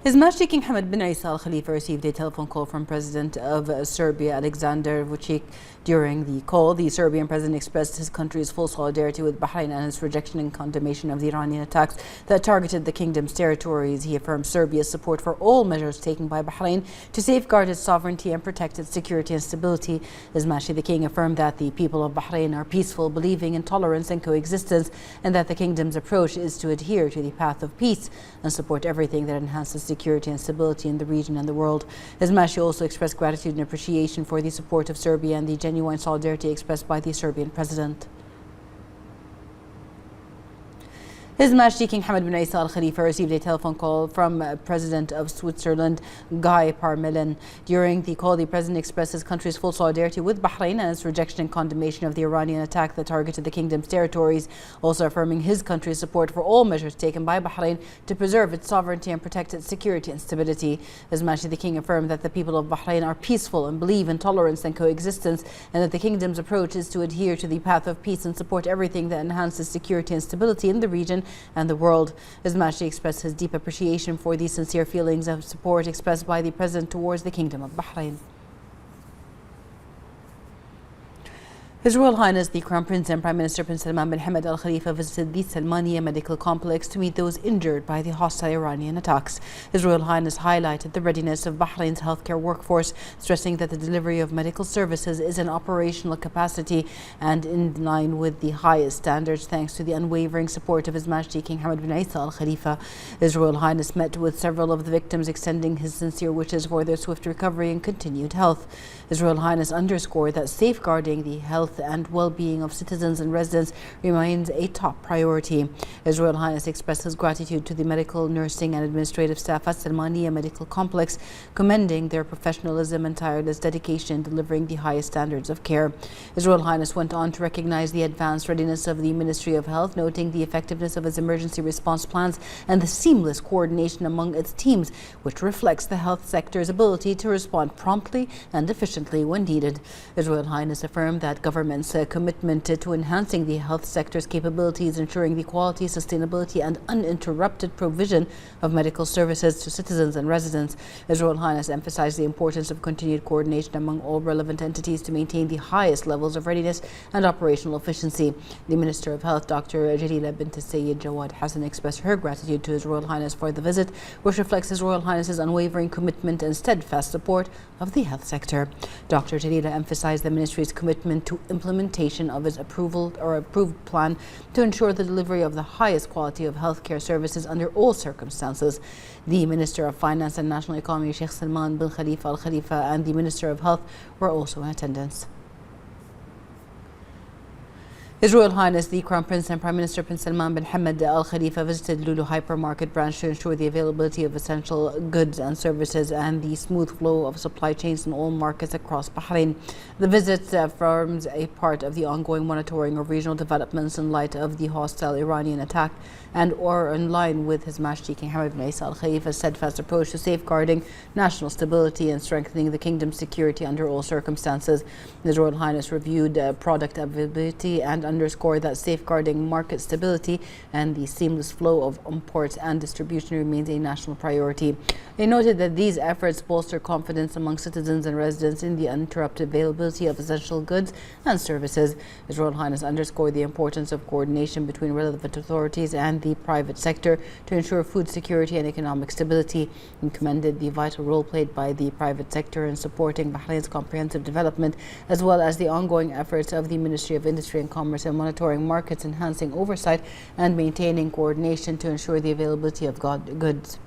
His Majesty King Hamad bin Isa Al Khalifa received a telephone call from President of Serbia Alexander Vučić. During the call, the Serbian president expressed his country's full solidarity with Bahrain and his rejection and condemnation of the Iranian attacks that targeted the kingdom's territories. He affirmed Serbia's support for all measures taken by Bahrain to safeguard its sovereignty and protect its security and stability. His Majesty the King affirmed that the people of Bahrain are peaceful, believing in tolerance and coexistence, and that the kingdom's approach is to adhere to the path of peace and support everything that enhances security and stability in the region and the world. His Majesty also expressed gratitude and appreciation for the support of Serbia and the genuine solidarity expressed by the Serbian president. His Majesty King Hamad bin Isa Al Khalifa received a telephone call from President of Switzerland, Guy Parmelin. During the call, the President expressed his country's full solidarity with Bahrain and its rejection and condemnation of the Iranian attack that targeted the kingdom's territories, also affirming his country's support for all measures taken by Bahrain to preserve its sovereignty and protect its security and stability. His Majesty the King affirmed that the people of Bahrain are peaceful and believe in tolerance and coexistence, and that the kingdom's approach is to adhere to the path of peace and support everything that enhances security and stability in the region and the world. His Majesty expressed his deep appreciation for the sincere feelings of support expressed by the President towards the Kingdom of Bahrain. His Royal Highness the Crown Prince and Prime Minister Prince Salman bin Hamad Al Khalifa visited the Salmania Medical Complex to meet those injured by the hostile Iranian attacks. His Royal Highness highlighted the readiness of Bahrain's healthcare workforce, stressing that the delivery of medical services is an operational capacity and in line with the highest standards thanks to the unwavering support of His Majesty King Hamad bin Isa Al Khalifa. His Royal Highness met with several of the victims, extending his sincere wishes for their swift recovery and continued health. His Royal Highness underscored that safeguarding the health and well-being of citizens and residents remains a top priority. His Royal Highness expressed his gratitude to the medical, nursing and administrative staff at Salmania Medical Complex, commending their professionalism and tireless dedication in delivering the highest standards of care. His Royal Highness went on to recognize the advanced readiness of the Ministry of Health, noting the effectiveness of its emergency response plans and the seamless coordination among its teams, which reflects the health sector's ability to respond promptly and efficiently when needed. His Royal Highness affirmed that government's commitment to enhancing the health sector's capabilities, ensuring the quality, sustainability and uninterrupted provision of medical services to citizens and residents. His Royal Highness emphasized the importance of continued coordination among all relevant entities to maintain the highest levels of readiness and operational efficiency. The Minister of Health, Dr. Jalila bint Sayyid Jawad Hassan, expressed her gratitude to His Royal Highness for the visit, which reflects His Royal Highness's unwavering commitment and steadfast support of the health sector. Dr. Jalila emphasized the Ministry's commitment to implementation of its approved plan to ensure the delivery of the highest quality of healthcare services under all circumstances. The Minister of Finance and National Economy, Sheikh Salman bin Khalifa Al Khalifa, and the Minister of Health were also in attendance. His Royal Highness the Crown Prince and Prime Minister Prince Salman bin Hamad Al Khalifa visited Lulu Hypermarket branch to ensure the availability of essential goods and services and the smooth flow of supply chains in all markets across Bahrain. The visit forms a part of the ongoing monitoring of regional developments in light of the hostile Iranian attack and or in line with His Majesty King Hamad bin Isa Al Khalifa's steadfast approach to safeguarding national stability and strengthening the kingdom's security under all circumstances. His Royal Highness reviewed product availability and underscored that safeguarding market stability and the seamless flow of imports and distribution remains a national priority. They noted that these efforts bolster confidence among citizens and residents in the uninterrupted availability of essential goods and services. His Royal Highness underscored the importance of coordination between relevant authorities and the private sector to ensure food security and economic stability, and commended the vital role played by the private sector in supporting Bahrain's comprehensive development, as well as the ongoing efforts of the Ministry of Industry and Commerce and monitoring markets, enhancing oversight and maintaining coordination to ensure the availability of goods.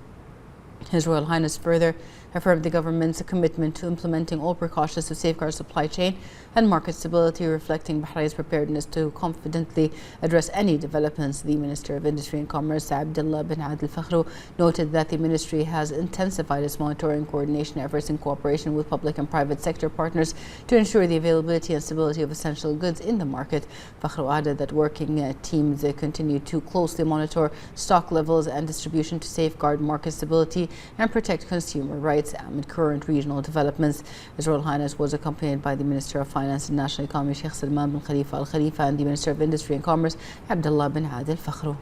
His Royal Highness further affirmed the government's commitment to implementing all precautions to safeguard supply chain and market stability, reflecting Bahrain's preparedness to confidently address any developments. The Minister of Industry and Commerce, Abdullah bin Adil Fakhru, noted that the ministry has intensified its monitoring and coordination efforts in cooperation with public and private sector partners to ensure the availability and stability of essential goods in the market. Fakhru added that working teams continue to closely monitor stock levels and distribution to safeguard market stability and protect consumer rights amid current regional developments. His Royal Highness was accompanied by the Minister of Finance and National Economy, Sheikh Salman bin Khalifa Al Khalifa, and the Minister of Industry and Commerce, Abdullah bin Adil Fakhru.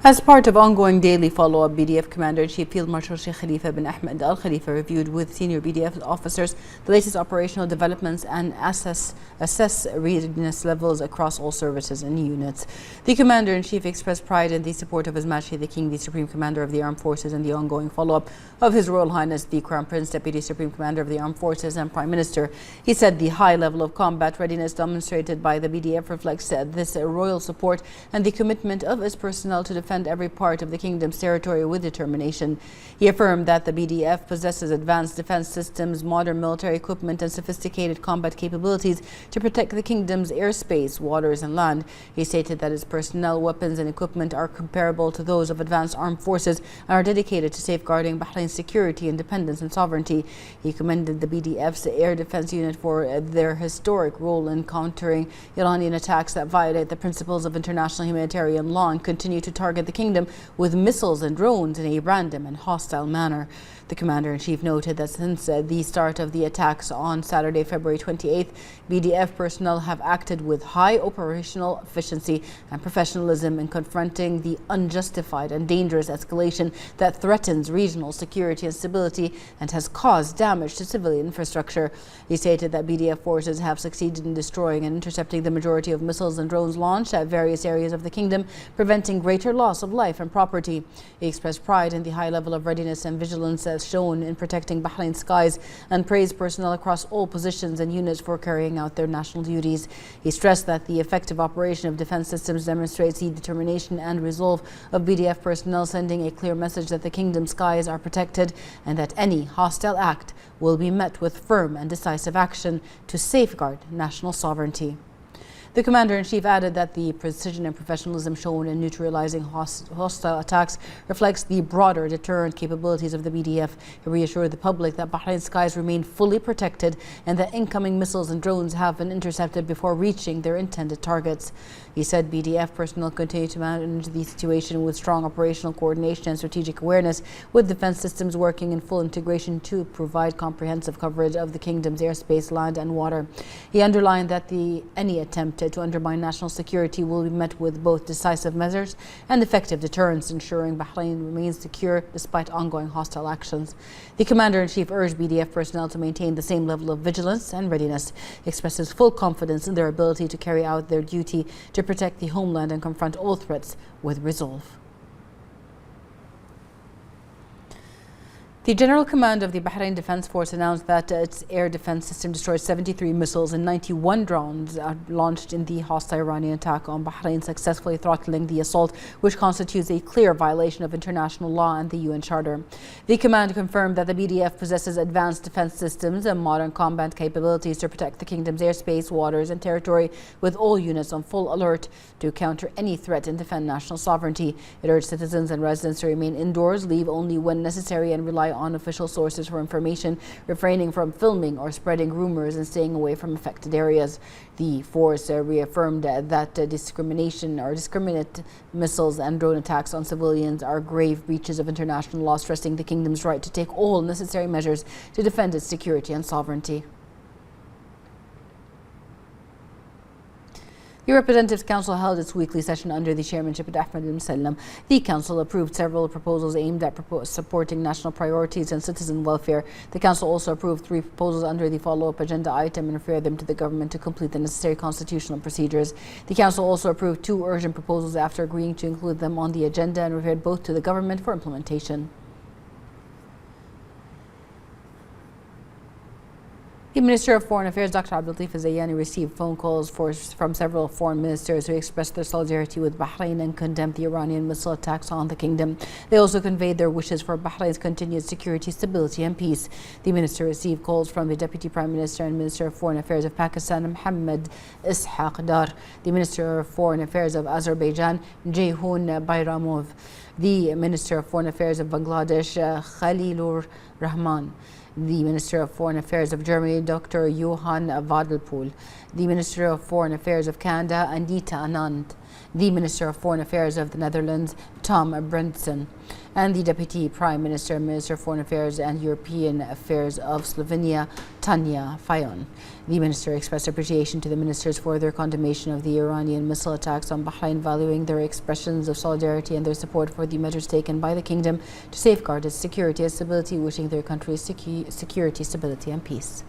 As part of ongoing daily follow-up, BDF Commander-in-Chief Field Marshal Sheikh Khalifa bin Ahmed Al Khalifa reviewed with senior BDF officers the latest operational developments and assess readiness levels across all services and units. The Commander-in-Chief expressed pride in the support of His Majesty the King, the Supreme Commander of the Armed Forces, and the ongoing follow-up of His Royal Highness the Crown Prince, Deputy Supreme Commander of the Armed Forces and Prime Minister. He said the high level of combat readiness demonstrated by the BDF reflects this royal support and the commitment of its personnel to defend every part of the kingdom's territory with determination. He affirmed that the BDF possesses advanced defense systems, modern military equipment, and sophisticated combat capabilities to protect the kingdom's airspace, waters, and land. He stated that its personnel, weapons, and equipment are comparable to those of advanced armed forces and are dedicated to safeguarding Bahrain's security, independence, and sovereignty. He commended the BDF's air defense unit for their historic role in countering Iranian attacks that violate the principles of international humanitarian law and continue to target the kingdom with missiles and drones in a random and hostile manner. The Commander-in-Chief noted that since the start of the attacks on Saturday, February 28th, BDF personnel have acted with high operational efficiency and professionalism in confronting the unjustified and dangerous escalation that threatens regional security and stability and has caused damage to civilian infrastructure. He stated that BDF forces have succeeded in destroying and intercepting the majority of missiles and drones launched at various areas of the kingdom, preventing greater loss of life and property. He expressed pride in the high level of readiness and vigilance as shown in protecting Bahrain's skies and praised personnel across all positions and units for carrying out their national duties. He stressed that the effective operation of defense systems demonstrates the determination and resolve of BDF personnel, sending a clear message that the kingdom's skies are protected and that any hostile act will be met with firm and decisive action to safeguard national sovereignty. The Commander-in-Chief added that the precision and professionalism shown in neutralizing hostile attacks reflects the broader deterrent capabilities of the BDF. He reassured the public that Bahrain's skies remain fully protected and that incoming missiles and drones have been intercepted before reaching their intended targets. He said BDF personnel continue to manage the situation with strong operational coordination and strategic awareness, with defense systems working in full integration to provide comprehensive coverage of the kingdom's airspace, land, and water. He underlined that any attempt to undermine national security will be met with both decisive measures and effective deterrence, ensuring Bahrain remains secure despite ongoing hostile actions. The Commander-in-Chief urged BDF personnel to maintain the same level of vigilance and readiness, expresses full confidence in their ability to carry out their duty to protect the homeland and confront all threats with resolve. The General Command of the Bahrain Defense Force announced that its air defense system destroyed 73 missiles and 91 drones launched in the hostile Iranian attack on Bahrain, successfully throttling the assault, which constitutes a clear violation of international law and the UN Charter. The command confirmed that the BDF possesses advanced defense systems and modern combat capabilities to protect the kingdom's airspace, waters, and territory, with all units on full alert to counter any threat and defend national sovereignty. It urged citizens and residents to remain indoors, leave only when necessary, and rely on official sources for information, refraining from filming or spreading rumors, and staying away from affected areas. The force reaffirmed that discriminate missiles and drone attacks on civilians are grave breaches of international law, stressing the kingdom's right to take all necessary measures to defend its security and sovereignty. The Representatives Council held its weekly session under the chairmanship of Ahmed al-Musallam. The Council approved several proposals aimed at supporting national priorities and citizen welfare. The Council also approved 3 proposals under the follow-up agenda item and referred them to the government to complete the necessary constitutional procedures. The Council also approved 2 urgent proposals after agreeing to include them on the agenda and referred both to the government for implementation. The Minister of Foreign Affairs, Dr. Abdul Latif Al-Zayani, received phone calls from several foreign ministers who expressed their solidarity with Bahrain and condemned the Iranian missile attacks on the kingdom. They also conveyed their wishes for Bahrain's continued security, stability, and peace. The minister received calls from the Deputy Prime Minister and Minister of Foreign Affairs of Pakistan, Mohammad Ishaq Dar, the Minister of Foreign Affairs of Azerbaijan, Ceyhun Bayramov, the Minister of Foreign Affairs of Bangladesh, Khalilur Rahman, the Minister of Foreign Affairs of Germany, Dr. Johann Wadelpool, the Minister of Foreign Affairs of Canada, Anita Anand, the Minister of Foreign Affairs of the Netherlands, Tom Brendsen, and the Deputy Prime Minister, Minister of Foreign Affairs and European Affairs of Slovenia, Tanja Fajon. The minister expressed appreciation to the ministers for their condemnation of the Iranian missile attacks on Bahrain, valuing their expressions of solidarity and their support for the measures taken by the kingdom to safeguard its security and stability, wishing their country's security, stability and peace.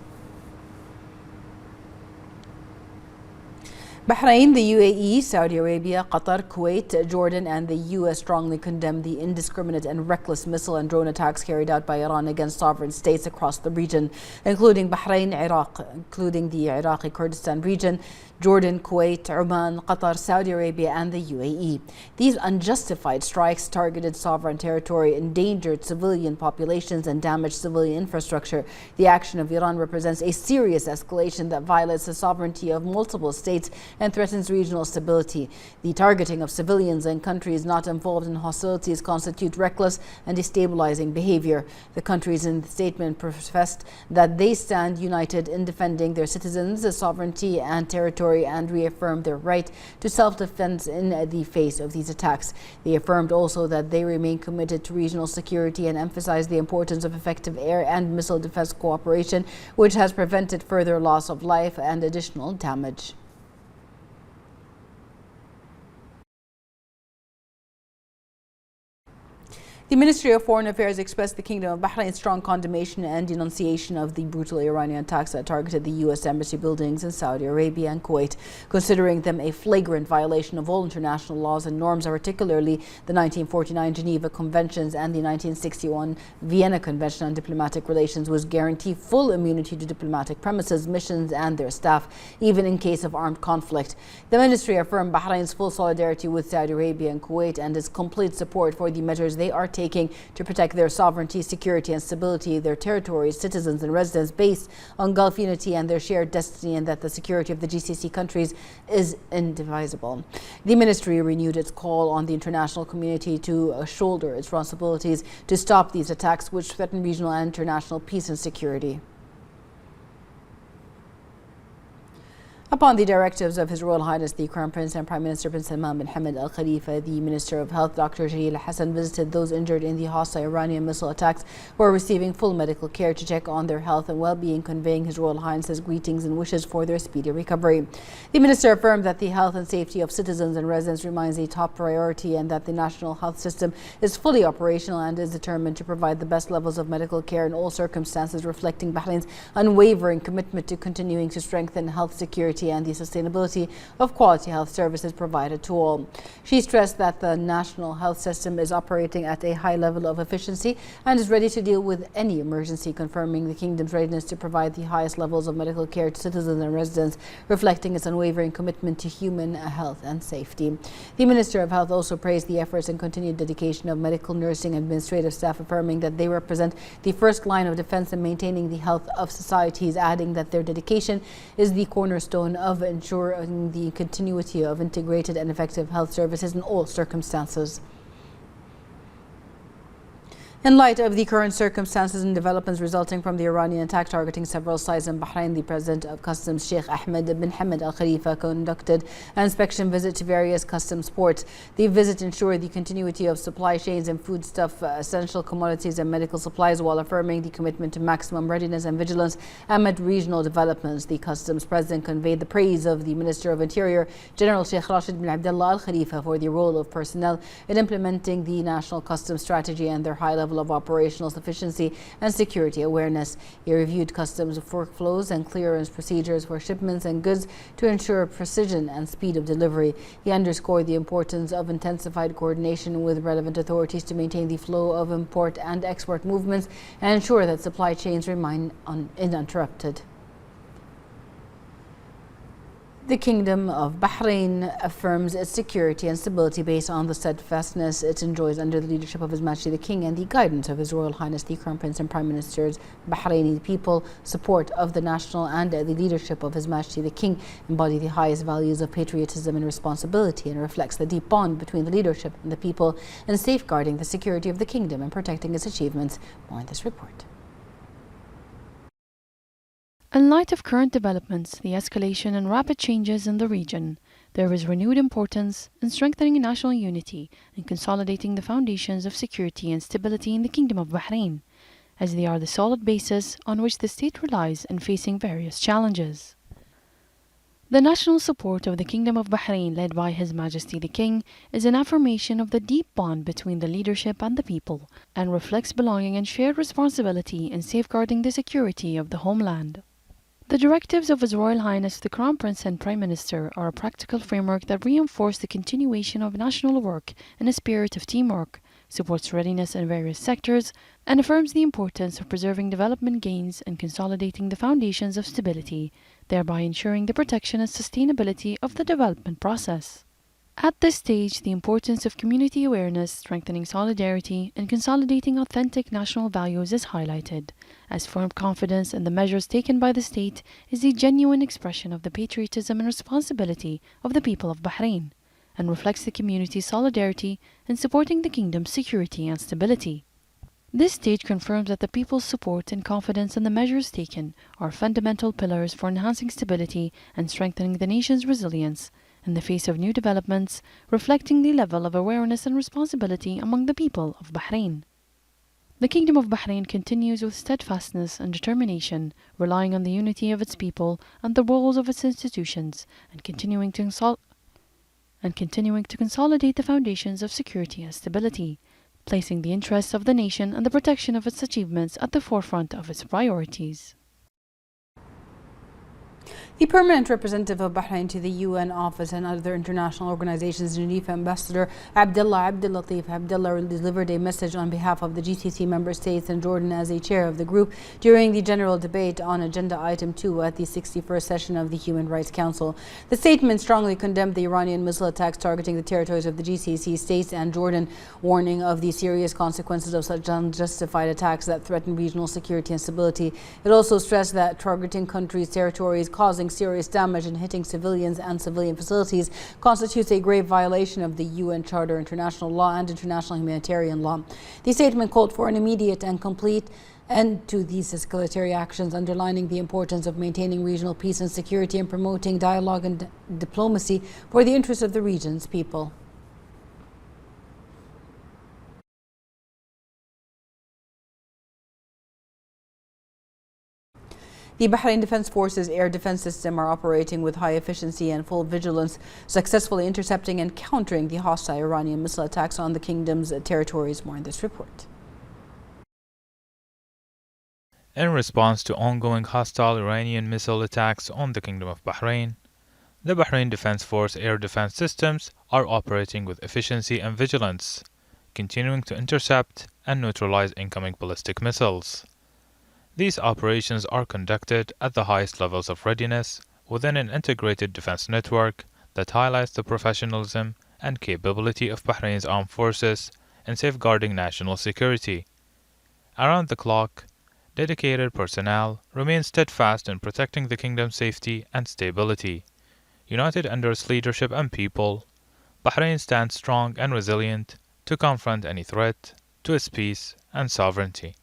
Bahrain, the UAE, Saudi Arabia, Qatar, Kuwait, Jordan and the US strongly condemned the indiscriminate and reckless missile and drone attacks carried out by Iran against sovereign states across the region, including Bahrain, Iraq, including the Iraqi Kurdistan region, Jordan, Kuwait, Oman, Qatar, Saudi Arabia and the UAE. These unjustified strikes targeted sovereign territory, endangered civilian populations and damaged civilian infrastructure. The action of Iran represents a serious escalation that violates the sovereignty of multiple states and threatens regional stability. The targeting of civilians and countries not involved in hostilities constitute reckless and destabilizing behavior. The countries in the statement professed that they stand united in defending their citizens' sovereignty and territory and reaffirmed their right to self-defense in the face of these attacks. They affirmed also that they remain committed to regional security and emphasized the importance of effective air and missile defense cooperation, which has prevented further loss of life and additional damage. The Ministry of Foreign Affairs expressed the Kingdom of Bahrain's strong condemnation and denunciation of the brutal Iranian attacks that targeted the U.S. embassy buildings in Saudi Arabia and Kuwait, considering them a flagrant violation of all international laws and norms, particularly the 1949 Geneva Conventions and the 1961 Vienna Convention on Diplomatic Relations, which guarantee full immunity to diplomatic premises, missions and their staff, even in case of armed conflict. The ministry affirmed Bahrain's full solidarity with Saudi Arabia and Kuwait and its complete support for the measures they are taking to protect their sovereignty, security and stability, their territories, citizens and residents based on Gulf unity and their shared destiny, and that the security of the GCC countries is indivisible. The ministry renewed its call on the international community to shoulder its responsibilities to stop these attacks which threaten regional and international peace and security. Upon the directives of His Royal Highness the Crown Prince and Prime Minister Bin Salman bin Hamad Al Khalifa, the Minister of Health, Dr. Jalil Hassan, visited those injured in the hostile Iranian missile attacks who are receiving full medical care to check on their health and well-being, conveying His Royal Highness's greetings and wishes for their speedy recovery. The Minister affirmed that the health and safety of citizens and residents remains a top priority and that the national health system is fully operational and is determined to provide the best levels of medical care in all circumstances, reflecting Bahrain's unwavering commitment to continuing to strengthen health security and the sustainability of quality health services provided to all. She stressed that the national health system is operating at a high level of efficiency and is ready to deal with any emergency, confirming the Kingdom's readiness to provide the highest levels of medical care to citizens and residents, reflecting its unwavering commitment to human health and safety. The Minister of Health also praised the efforts and continued dedication of medical, nursing and administrative staff, affirming that they represent the first line of defense in maintaining the health of societies, adding that their dedication is the cornerstone of ensuring the continuity of integrated and effective health services in all circumstances. In light of the current circumstances and developments resulting from the Iranian attack targeting several sites in Bahrain, the President of Customs, Sheikh Ahmed bin Hamad Al Khalifa, conducted an inspection visit to various customs ports. The visit ensured the continuity of supply chains and foodstuff, essential commodities and medical supplies, while affirming the commitment to maximum readiness and vigilance amid regional developments. The Customs President conveyed the praise of the Minister of Interior, General Sheikh Rashid bin Abdullah Al Khalifa, for the role of personnel in implementing the National Customs Strategy and their high level of operational sufficiency and security awareness. He reviewed customs workflows and clearance procedures for shipments and goods to ensure precision and speed of delivery. He underscored the importance of intensified coordination with relevant authorities to maintain the flow of import and export movements and ensure that supply chains remain uninterrupted. The Kingdom of Bahrain affirms its security and stability based on the steadfastness it enjoys under the leadership of His Majesty the King and the guidance of His Royal Highness the Crown Prince and Prime Minister's Bahraini people. Support of the national and the leadership of His Majesty the King embody the highest values of patriotism and responsibility, and reflects the deep bond between the leadership and the people in safeguarding the security of the Kingdom and protecting its achievements. More in this report. In light of current developments, the escalation and rapid changes in the region, there is renewed importance in strengthening national unity and consolidating the foundations of security and stability in the Kingdom of Bahrain, as they are the solid basis on which the state relies in facing various challenges. The national support of the Kingdom of Bahrain, led by His Majesty the King, is an affirmation of the deep bond between the leadership and the people, and reflects belonging and shared responsibility in safeguarding the security of the homeland. The directives of His Royal Highness the Crown Prince and Prime Minister are a practical framework that reinforce the continuation of national work in a spirit of teamwork, supports readiness in various sectors, and affirms the importance of preserving development gains and consolidating the foundations of stability, thereby ensuring the protection and sustainability of the development process. At this stage, the importance of community awareness, strengthening solidarity, and consolidating authentic national values is highlighted, as firm confidence in the measures taken by the state is a genuine expression of the patriotism and responsibility of the people of Bahrain, and reflects the community's solidarity in supporting the kingdom's security and stability. This stage confirms that the people's support and confidence in the measures taken are fundamental pillars for enhancing stability and strengthening the nation's resilience in the face of new developments, reflecting the level of awareness and responsibility among the people of Bahrain. The Kingdom of Bahrain continues with steadfastness and determination, relying on the unity of its people and the roles of its institutions, and continuing to consolidate the foundations of security and stability, placing the interests of the nation and the protection of its achievements at the forefront of its priorities. The permanent representative of Bahrain to the UN office and other international organizations, Geneva Ambassador Abdullah Abdulatif Abdullah, delivered a message on behalf of the GCC member states and Jordan as a chair of the group during the general debate on Agenda Item 2 at the 61st session of the Human Rights Council. The statement strongly condemned the Iranian missile attacks targeting the territories of the GCC states and Jordan, warning of the serious consequences of such unjustified attacks that threaten regional security and stability. It also stressed that targeting countries' territories, causing serious damage and hitting civilians and civilian facilities constitutes a grave violation of the UN Charter, international law and international humanitarian law. The statement called for an immediate and complete end to these escalatory actions, underlining the importance of maintaining regional peace and security and promoting dialogue and diplomacy for the interests of the region's people. The Bahrain Defense Forces air defense system are operating with high efficiency and full vigilance, successfully intercepting and countering the hostile Iranian missile attacks on the kingdom's territories. More in this report. In response to ongoing hostile Iranian missile attacks on the Kingdom of Bahrain, the Bahrain Defense Force air defense systems are operating with efficiency and vigilance, continuing to intercept and neutralize incoming ballistic missiles. These operations are conducted at the highest levels of readiness within an integrated defense network that highlights the professionalism and capability of Bahrain's armed forces in safeguarding national security. Around the clock, dedicated personnel remain steadfast in protecting the kingdom's safety and stability. United under its leadership and people, Bahrain stands strong and resilient to confront any threat to its peace and sovereignty.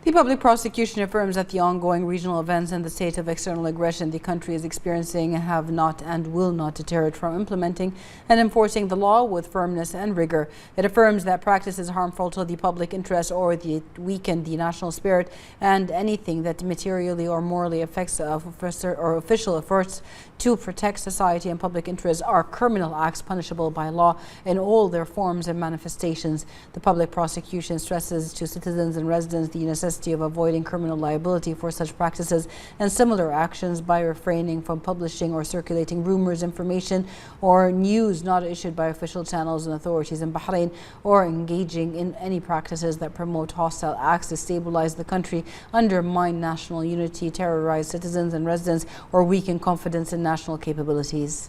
The public prosecution affirms that the ongoing regional events and the state of external aggression the country is experiencing have not and will not deter it from implementing and enforcing the law with firmness and rigor. It affirms that practices harmful to the public interest or weaken the national spirit and anything that materially or morally affects official efforts to protect society and public interests are criminal acts punishable by law in all their forms and manifestations. The public prosecution stresses to citizens and residents the necessity of avoiding criminal liability for such practices and similar actions by refraining from publishing or circulating rumors, information, or news not issued by official channels and authorities in Bahrain, or engaging in any practices that promote hostile acts, destabilize the country, undermine national unity, terrorize citizens and residents, or weaken confidence in national capabilities.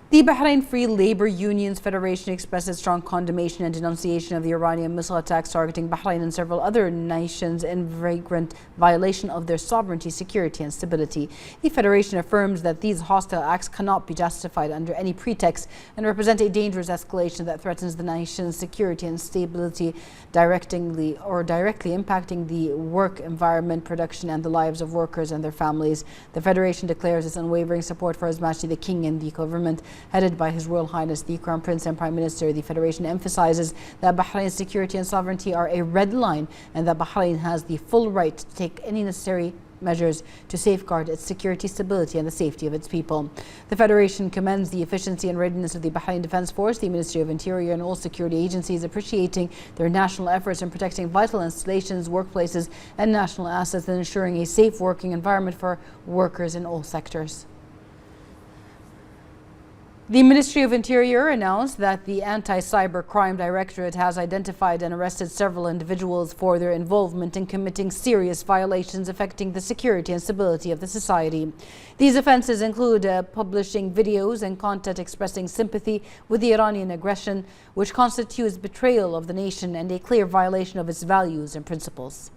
The Bahrain Free Labor Unions Federation expresses strong condemnation and denunciation of the Iranian missile attacks targeting Bahrain and several other nations in flagrant violation of their sovereignty, security and stability. The Federation affirms that these hostile acts cannot be justified under any pretext and represent a dangerous escalation that threatens the nation's security and stability, directly impacting the work environment, production and the lives of workers and their families. The Federation declares its unwavering support for His Majesty the King and the government headed by His Royal Highness the Crown Prince and Prime Minister. The Federation emphasizes that Bahrain's security and sovereignty are a red line and that Bahrain has the full right to take any necessary measures to safeguard its security, stability and the safety of its people. The Federation commends the efficiency and readiness of the Bahrain Defense Force, the Ministry of Interior and all security agencies, appreciating their national efforts in protecting vital installations, workplaces and national assets and ensuring a safe working environment for workers in all sectors. The Ministry of Interior announced that the Anti-Cybercrime Directorate has identified and arrested several individuals for their involvement in committing serious violations affecting the security and stability of the society. These offences include publishing videos and content expressing sympathy with the Iranian aggression, which constitutes betrayal of the nation and a clear violation of its values and principles.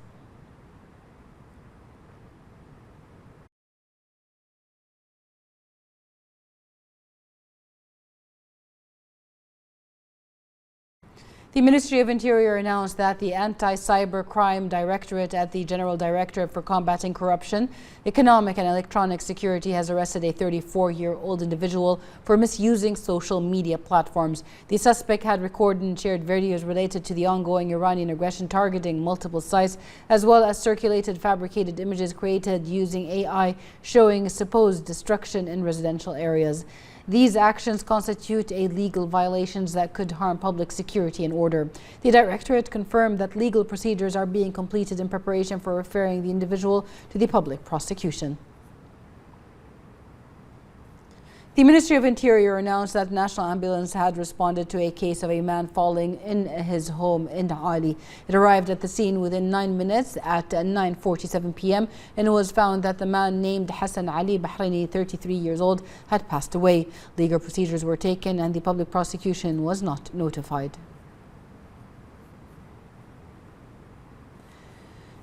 The Ministry of Interior announced that the Anti-Cybercrime Directorate at the General Directorate for Combating Corruption, Economic and Electronic Security has arrested a 34-year-old individual for misusing social media platforms. The suspect had recorded and shared videos related to the ongoing Iranian aggression targeting multiple sites, as well as circulated fabricated images created using AI showing supposed destruction in residential areas. These actions constitute illegal violations that could harm public security and order. The Directorate confirmed that legal procedures are being completed in preparation for referring the individual to the public prosecution. The Ministry of Interior announced that National Ambulance had responded to a case of a man falling in his home in Ali. It arrived at the scene within 9 minutes at 9:47 p.m. and it was found that the man named Hassan Ali Bahraini, 33 years old, had passed away. Legal procedures were taken and the public prosecution was not notified.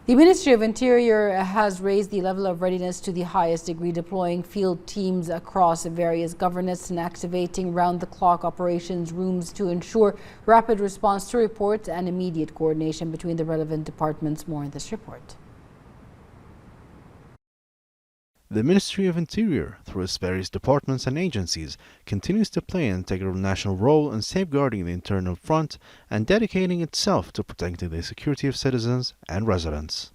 The Ministry of Interior has raised the level of readiness to the highest degree, deploying field teams across various governorates and activating round-the-clock operations rooms to ensure rapid response to reports and immediate coordination between the relevant departments. More in this report. The Ministry of Interior, through its various departments and agencies, continues to play an integral national role in safeguarding the internal front and dedicating itself to protecting the security of citizens and residents.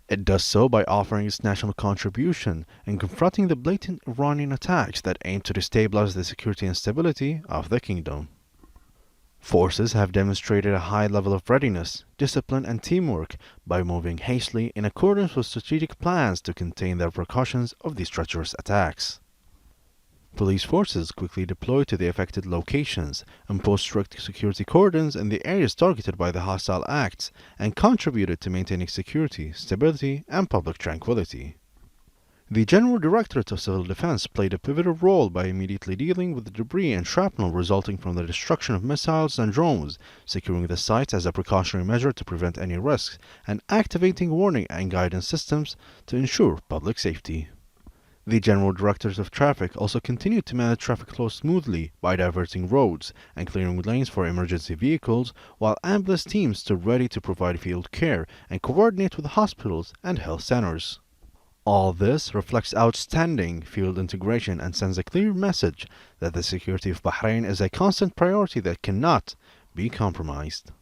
It does so by offering its national contribution in confronting the blatant Iranian attacks that aim to destabilize the security and stability of the kingdom. Forces have demonstrated a high level of readiness, discipline and teamwork by moving hastily in accordance with strategic plans to contain the repercussions of these treacherous attacks. Police forces quickly deployed to the affected locations, imposed strict security cordons in the areas targeted by the hostile acts, and contributed to maintaining security, stability and public tranquility. The General Directorate of Civil Defense played a pivotal role by immediately dealing with the debris and shrapnel resulting from the destruction of missiles and drones, securing the sites as a precautionary measure to prevent any risks, and activating warning and guidance systems to ensure public safety. The General Directors of Traffic also continued to manage traffic flow smoothly by diverting roads and clearing lanes for emergency vehicles, while ambulance teams stood ready to provide field care and coordinate with hospitals and health centers. All this reflects outstanding field integration and sends a clear message that the security of Bahrain is a constant priority that cannot be compromised.